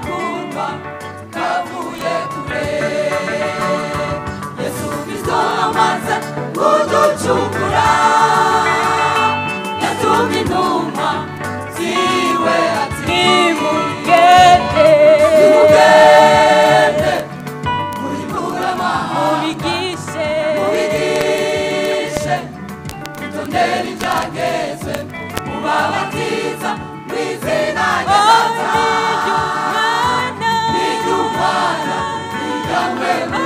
gukundwa kavuye kure. Yesu Kristo amaze kuducungura, yatumye intumwa ziwe ati nimugende murimbure amahanga, mubigishe itondera ibyagezwe, mubabatiza mu izina rya Data n'iry'Umwana n'iry'Umwuka Wera,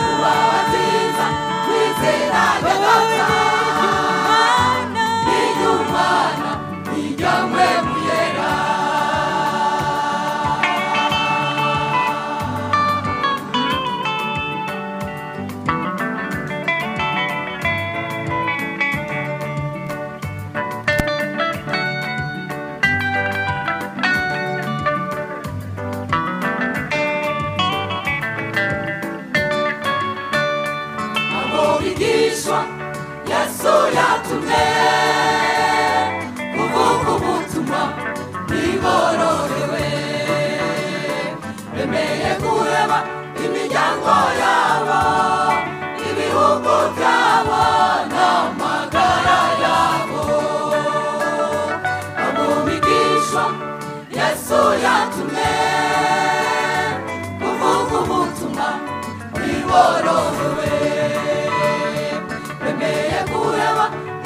mubabatiza mu izina rya Data n'iry'Umwana n'iry'Umwuka Wera. Yesu yatumye kuvuga ubutumwa biborohewe, bemeye kureba imiryango yabo, ibihugu byabo n'amagara yabo. Abo bigishwa Yesu yatumye kuvuga ubutumwa biborohewe,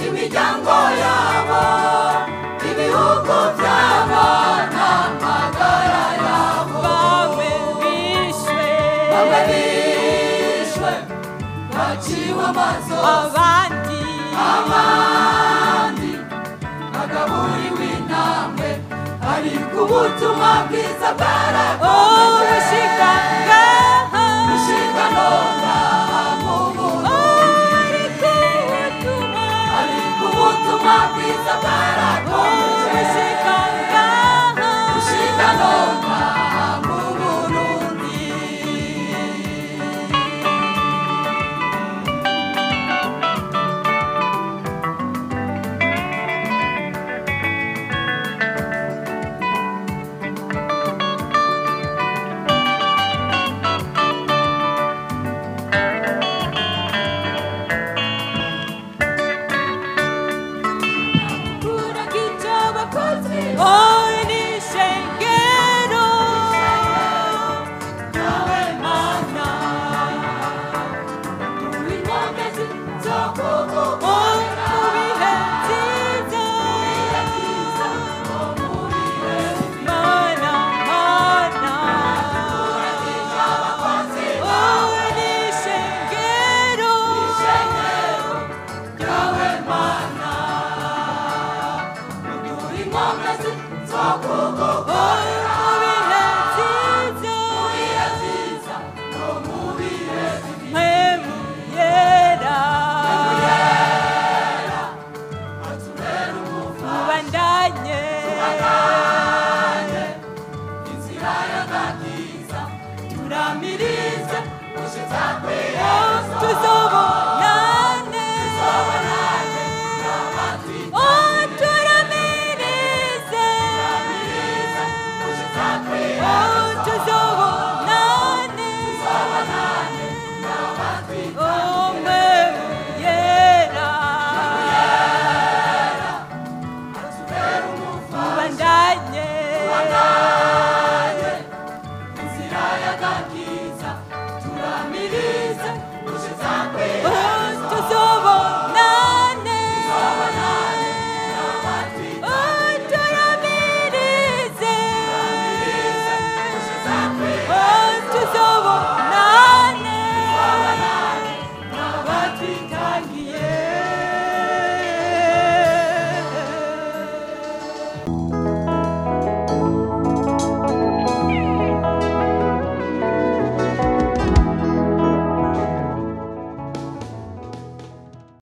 imiryango yabo, ibihugu byabo n'amagara yabo. Bamwe bishwe baciwe amaso, abandi bagaburiwe intambwe, ariko ubutumwa bwiza bwarakomeje gushika none mu Burundi, ariko ubutumwa bwiza bwarakomeje gushika none mu Burundi. Oh,